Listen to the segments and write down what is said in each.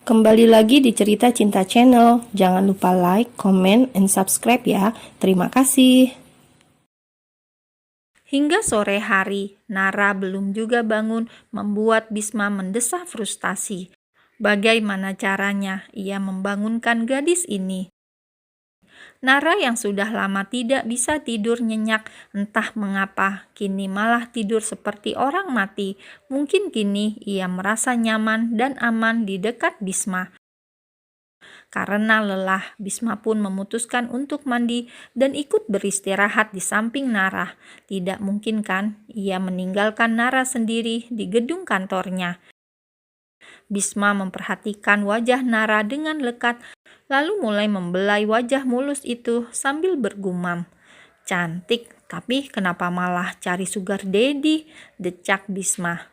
Kembali lagi di Cerita Cinta Channel. Jangan lupa like, comment, and subscribe ya. Terima kasih. Hingga sore hari, Nara belum juga bangun, membuat Bisma mendesah frustasi. Bagaimana caranya ia membangunkan gadis ini? Nara yang sudah lama tidak bisa tidur nyenyak, entah mengapa kini malah tidur seperti orang mati. Mungkin kini ia merasa nyaman dan aman di dekat Bisma. Karena lelah, Bisma pun memutuskan untuk mandi dan ikut beristirahat di samping Nara. Tidak mungkin kan ia meninggalkan Nara sendiri di gedung kantornya. Bisma memperhatikan wajah Nara dengan lekat, lalu mulai membelai wajah mulus itu sambil bergumam. "Cantik, tapi kenapa malah cari sugar daddy?" decak Bisma.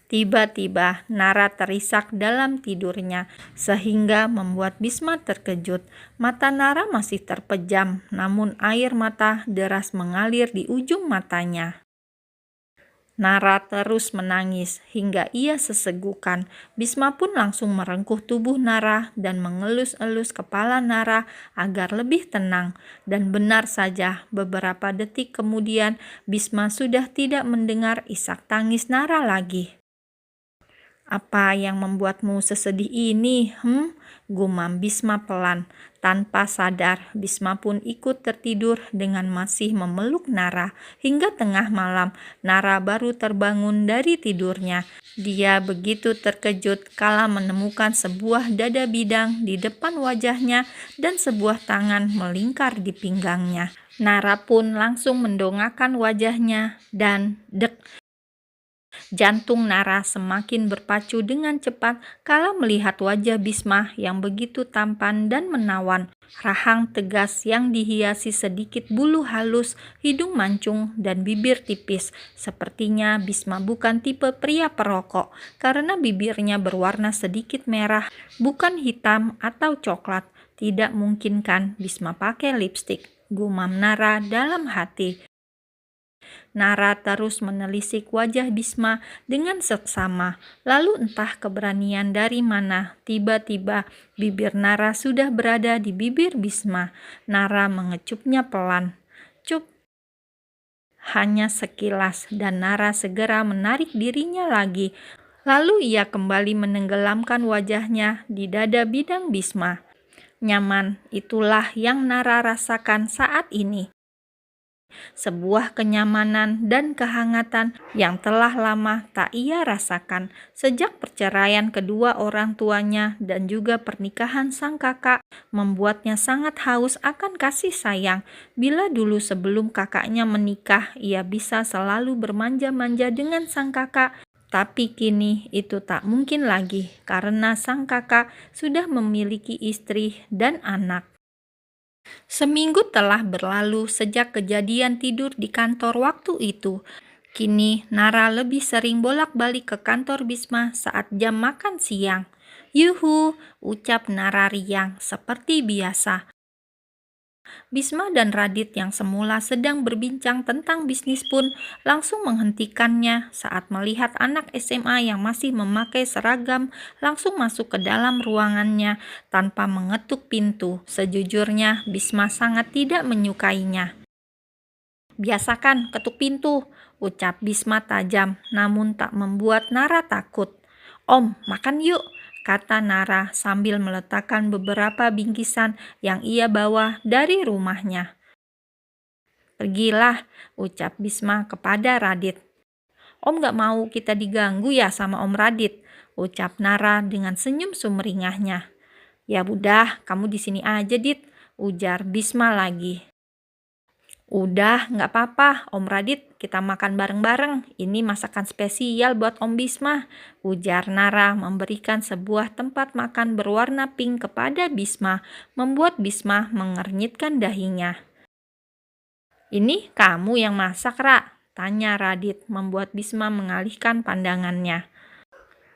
Tiba-tiba Nara terisak dalam tidurnya sehingga membuat Bisma terkejut. Mata Nara masih terpejam, namun air mata deras mengalir di ujung matanya. Nara terus menangis hingga ia sesegukan. Bisma pun langsung merengkuh tubuh Nara dan mengelus-elus kepala Nara agar lebih tenang. Dan benar saja, beberapa detik kemudian Bisma sudah tidak mendengar isak tangis Nara lagi. "Apa yang membuatmu sesedih ini? Gumam Bisma pelan. Tanpa sadar, Bisma pun ikut tertidur dengan masih memeluk Nara. Hingga tengah malam, Nara baru terbangun dari tidurnya. Dia begitu terkejut kala menemukan sebuah dada bidang di depan wajahnya dan sebuah tangan melingkar di pinggangnya. Nara pun langsung mendongakkan wajahnya dan dek. Jantung Nara semakin berpacu dengan cepat kala melihat wajah Bisma yang begitu tampan dan menawan. Rahang tegas yang dihiasi sedikit bulu halus, hidung mancung, dan bibir tipis. Sepertinya Bisma bukan tipe pria perokok karena bibirnya berwarna sedikit merah, bukan hitam atau coklat. Tidak mungkin kan Bisma pakai lipstik, gumam Nara dalam hati. Nara terus menelisik wajah Bisma dengan seksama. Lalu entah keberanian dari mana, tiba-tiba bibir Nara sudah berada di bibir Bisma. Nara mengecupnya pelan. Cup. Hanya sekilas dan Nara segera menarik dirinya lagi. Lalu ia kembali menenggelamkan wajahnya di dada bidang Bisma. Nyaman, itulah yang Nara rasakan saat ini. Sebuah kenyamanan dan kehangatan yang telah lama tak ia rasakan sejak perceraian kedua orang tuanya dan juga pernikahan sang kakak membuatnya sangat haus akan kasih sayang. Bila dulu sebelum kakaknya menikah ia bisa selalu bermanja-manja dengan sang kakak, tapi kini itu tak mungkin lagi karena sang kakak sudah memiliki istri dan anak. Seminggu telah berlalu sejak kejadian tidur di kantor waktu itu. Kini Nara lebih sering bolak-balik ke kantor Bisma saat jam makan siang. "Yuhu," ucap Nara riang seperti biasa. Bisma dan Radit yang semula sedang berbincang tentang bisnis pun langsung menghentikannya saat melihat anak SMA yang masih memakai seragam langsung masuk ke dalam ruangannya tanpa mengetuk pintu. Sejujurnya, Bisma sangat tidak menyukainya. "Biasakan ketuk pintu," ucap Bisma tajam, namun tak membuat Nara takut. "Om, makan yuk," kata Nara sambil meletakkan beberapa bingkisan yang ia bawa dari rumahnya. "Pergilah," ucap Bisma kepada Radit. "Om gak mau kita diganggu ya sama Om Radit," ucap Nara dengan senyum sumringahnya. "Ya udah, kamu di sini aja, Dit," ujar Bisma lagi. "Udah, gak apa-apa, Om Radit, kita makan bareng-bareng. Ini masakan spesial buat Om Bisma," ujar Nara memberikan sebuah tempat makan berwarna pink kepada Bisma, membuat Bisma mengernyitkan dahinya. "Ini kamu yang masak, Ra?" tanya Radit, membuat Bisma mengalihkan pandangannya.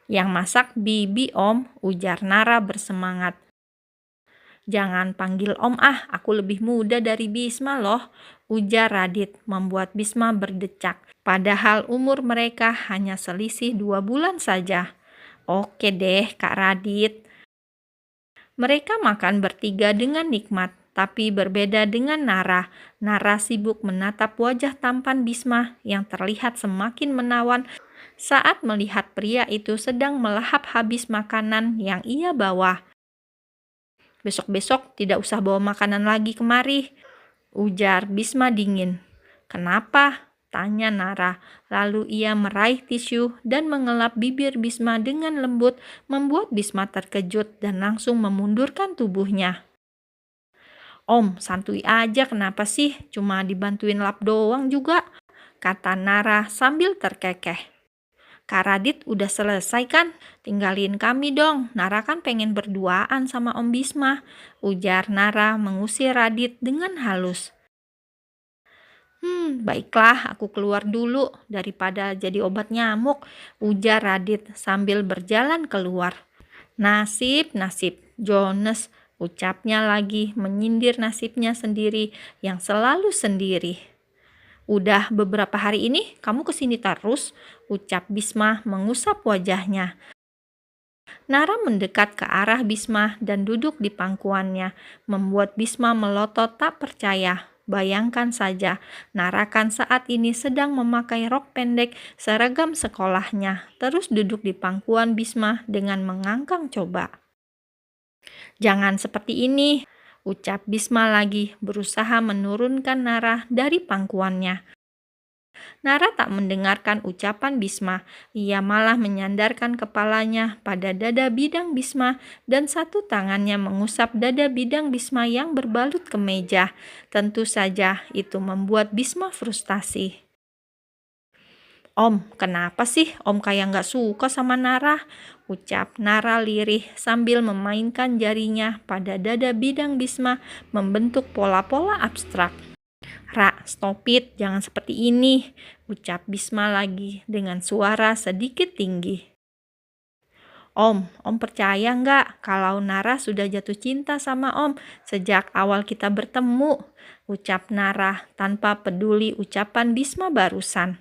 "Yang masak Bibi, Om," ujar Nara bersemangat. "Jangan panggil Om aku lebih muda dari Bisma loh," ujar Radit, membuat Bisma berdecak. Padahal umur mereka hanya selisih 2 bulan saja. Oke deh, Kak Radit. Mereka makan bertiga dengan nikmat, tapi berbeda dengan Nara. Nara sibuk menatap wajah tampan Bisma yang terlihat semakin menawan saat melihat pria itu sedang melahap habis makanan yang ia bawa. "Besok-besok tidak usah bawa makanan lagi kemari," ujar Bisma dingin. "Kenapa?" tanya Nara. Lalu ia meraih tisu dan mengelap bibir Bisma dengan lembut, membuat Bisma terkejut dan langsung memundurkan tubuhnya. "Om, santuy aja, kenapa sih? Cuma dibantuin lap doang juga," kata Nara sambil terkekeh. "Kak Radit udah selesai kan? Tinggalin kami dong, Nara kan pengen berduaan sama Om Bisma," ujar Nara mengusir Radit dengan halus. Baiklah, aku keluar dulu daripada jadi obat nyamuk," ujar Radit sambil berjalan keluar. "Nasib, nasib, Jones," ucapnya lagi menyindir nasibnya sendiri yang selalu sendiri. "Udah beberapa hari ini kamu kesini terus," ucap Bisma mengusap wajahnya. Nara mendekat ke arah Bisma dan duduk di pangkuannya, membuat Bisma melotot tak percaya. Bayangkan saja, Nara kan saat ini sedang memakai rok pendek seragam sekolahnya, terus duduk di pangkuan Bisma dengan mengangkang coba. "Jangan seperti ini," ucap Bisma lagi, berusaha menurunkan Nara dari pangkuannya. Nara tak mendengarkan ucapan Bisma. Ia malah menyandarkan kepalanya pada dada bidang Bisma dan satu tangannya mengusap dada bidang Bisma yang berbalut kemeja. Tentu saja itu membuat Bisma frustasi. "Om, kenapa sih Om kayak nggak suka sama Nara?" ucap Nara lirih sambil memainkan jarinya pada dada bidang Bisma membentuk pola-pola abstrak. "Ra, stop it, jangan seperti ini," ucap Bisma lagi dengan suara sedikit tinggi. Om percaya nggak kalau Nara sudah jatuh cinta sama Om sejak awal kita bertemu?" ucap Nara tanpa peduli ucapan Bisma barusan.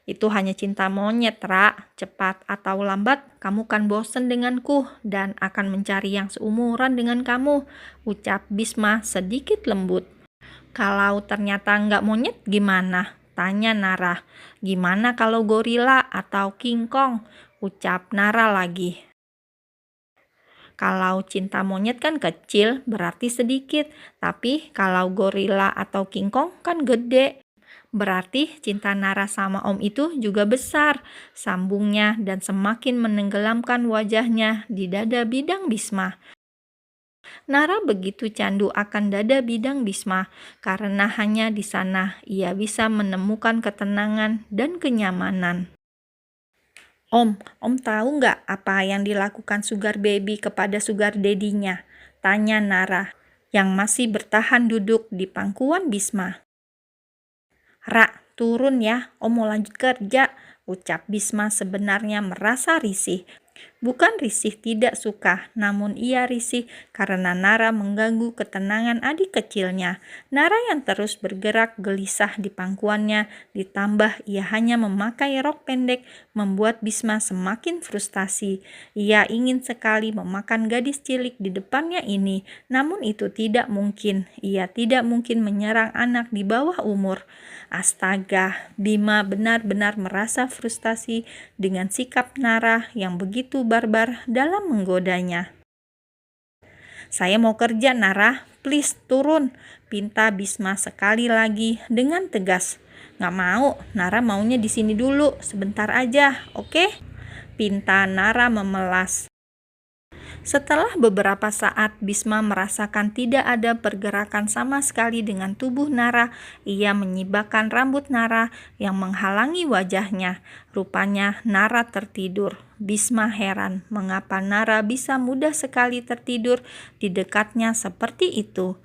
"Itu hanya cinta monyet, Ra. Cepat atau lambat, kamu kan bosen denganku dan akan mencari yang seumuran dengan kamu," ucap Bisma sedikit lembut. "Kalau ternyata nggak monyet gimana?" tanya Nara. "Gimana kalau gorila atau King Kong?" ucap Nara lagi. "Kalau cinta monyet kan kecil, berarti sedikit. Tapi kalau gorila atau King Kong kan gede. Berarti cinta Nara sama Om itu juga besar," sambungnya dan semakin menenggelamkan wajahnya di dada bidang Bisma. Nara begitu candu akan dada bidang Bisma karena hanya di sana ia bisa menemukan ketenangan dan kenyamanan. Om tahu nggak apa yang dilakukan Sugar Baby kepada Sugar Daddy-nya?" tanya Nara yang masih bertahan duduk di pangkuan Bisma. "Ra, turun ya, Om mau lanjut kerja," ucap Bisma sebenarnya merasa risih. Bukan risih tidak suka, namun ia risih karena Nara mengganggu ketenangan adik kecilnya. Nara yang terus bergerak gelisah di pangkuannya, ditambah ia hanya memakai rok pendek, membuat Bisma semakin frustasi. Ia ingin sekali memakan gadis cilik di depannya ini, namun itu tidak mungkin. Ia tidak mungkin menyerang anak di bawah umur. Astaga, Bima benar-benar merasa frustasi dengan sikap Nara yang begitu barbar dalam menggodanya. "Saya mau kerja, Nara. Please turun," pinta Bisma sekali lagi dengan tegas. "Nggak mau, Nara maunya di sini dulu, sebentar aja, oke?" pinta Nara memelas. Setelah beberapa saat Bisma merasakan tidak ada pergerakan sama sekali dengan tubuh Nara, ia menyibakkan rambut Nara yang menghalangi wajahnya. Rupanya Nara tertidur. Bisma heran mengapa Nara bisa mudah sekali tertidur di dekatnya seperti itu.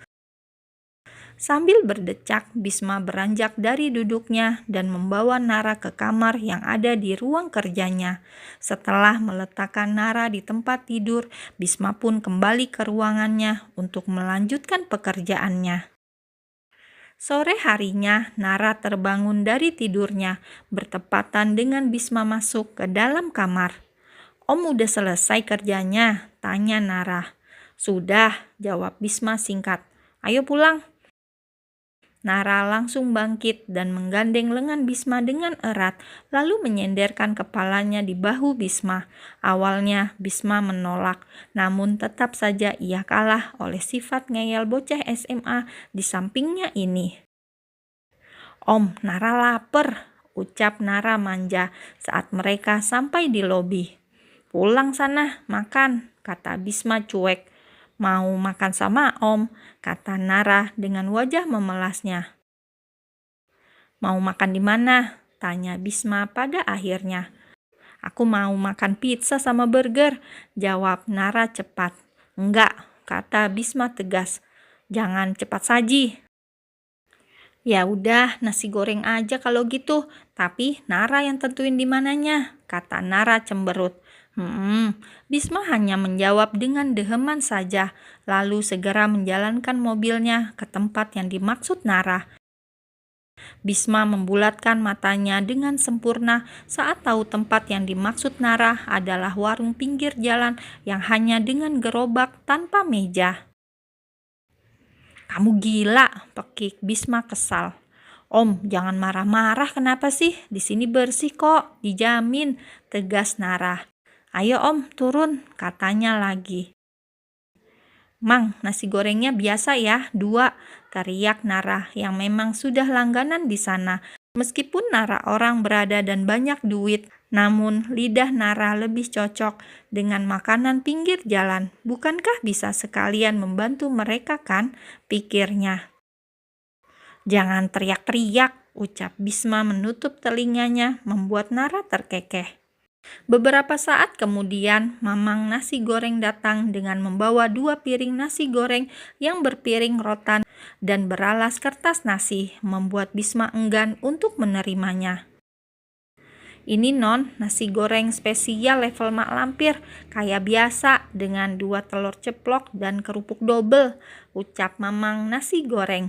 Sambil berdecak, Bisma beranjak dari duduknya dan membawa Nara ke kamar yang ada di ruang kerjanya. Setelah meletakkan Nara di tempat tidur, Bisma pun kembali ke ruangannya untuk melanjutkan pekerjaannya. Sore harinya, Nara terbangun dari tidurnya, bertepatan dengan Bisma masuk ke dalam kamar. "Om udah selesai kerjanya?" tanya Nara. "Sudah," jawab Bisma singkat. "Ayo pulang." Nara langsung bangkit dan menggandeng lengan Bisma dengan erat, lalu menyenderkan kepalanya di bahu Bisma. Awalnya Bisma menolak, namun tetap saja ia kalah oleh sifat ngeyel bocah SMA di sampingnya ini. "Om, Nara lapar," ucap Nara manja saat mereka sampai di lobi. "Pulang sana, makan," kata Bisma cuek. "Mau makan sama Om," kata Nara dengan wajah memelasnya. "Mau makan di mana?" tanya Bisma pada akhirnya. "Aku mau makan pizza sama burger," jawab Nara cepat. "Enggak," kata Bisma tegas. "Jangan cepat saji." "Ya udah, nasi goreng aja kalau gitu. Tapi Nara yang tentuin di mananya," kata Nara cemberut. Bisma hanya menjawab dengan deheman saja, lalu segera menjalankan mobilnya ke tempat yang dimaksud Nara. Bisma membulatkan matanya dengan sempurna saat tahu tempat yang dimaksud Nara adalah warung pinggir jalan yang hanya dengan gerobak tanpa meja. "Kamu gila," pekik Bisma kesal. "Om, jangan marah-marah, kenapa sih? Di sini bersih kok, dijamin," tegas Nara. "Ayo Om, turun," katanya lagi. "Mang, nasi gorengnya biasa ya, 2, teriak Nara yang memang sudah langganan di sana. Meskipun Nara orang berada dan banyak duit, namun lidah Nara lebih cocok dengan makanan pinggir jalan. Bukankah bisa sekalian membantu mereka kan, pikirnya. "Jangan teriak-teriak," ucap Bisma menutup telinganya, membuat Nara terkekeh. Beberapa saat kemudian, Mamang nasi goreng datang dengan membawa 2 piring nasi goreng yang berpiring rotan dan beralas kertas nasi, membuat Bisma enggan untuk menerimanya. "Ini non, nasi goreng spesial level mak lampir, kayak biasa dengan 2 telur ceplok dan kerupuk double," ucap Mamang nasi goreng.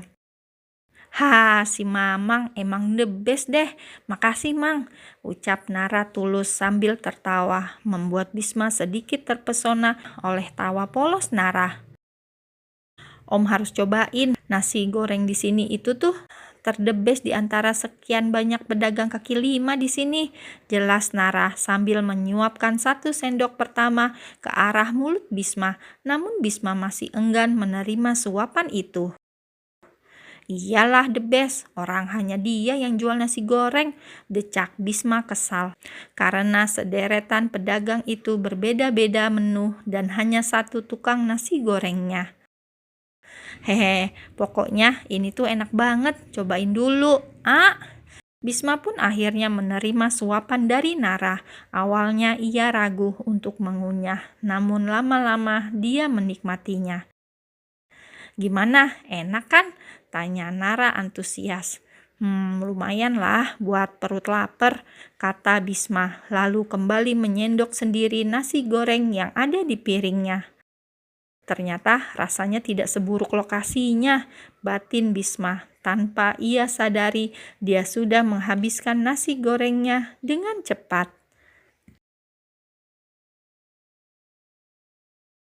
"Ha, si Mamang emang the best deh. Makasih Mang," ucap Nara tulus sambil tertawa, membuat Bisma sedikit terpesona oleh tawa polos Nara. "Om harus cobain, nasi goreng di sini itu tuh terdebes di antara sekian banyak pedagang kaki lima di sini," jelas Nara sambil menyuapkan 1 sendok pertama ke arah mulut Bisma, namun Bisma masih enggan menerima suapan itu. "Iyalah the best, orang hanya dia yang jual nasi goreng," decak Bisma kesal. Karena sederetan pedagang itu berbeda-beda menu dan hanya 1 tukang nasi gorengnya. "Hehe, pokoknya ini tuh enak banget, cobain dulu." Bisma pun akhirnya menerima suapan dari Nara. Awalnya ia ragu untuk mengunyah, namun lama-lama dia menikmatinya. "Gimana, enak kan?" tanya Nara antusias. Lumayan lah buat perut lapar," kata Bisma, lalu kembali menyendok sendiri nasi goreng yang ada di piringnya. Ternyata rasanya tidak seburuk lokasinya, batin Bisma. Tanpa ia sadari, dia sudah menghabiskan nasi gorengnya dengan cepat.